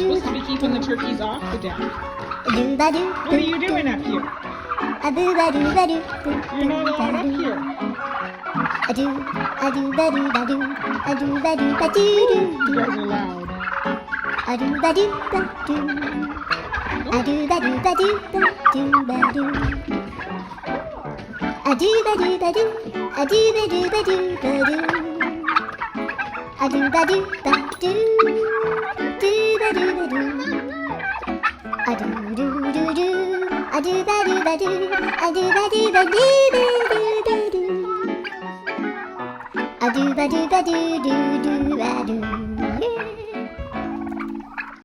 Supposed to be keeping the turkeys off the deck. What are you doing up here? You're not allowed up here. You guys are loud. A do ba do ba do do do do ba do.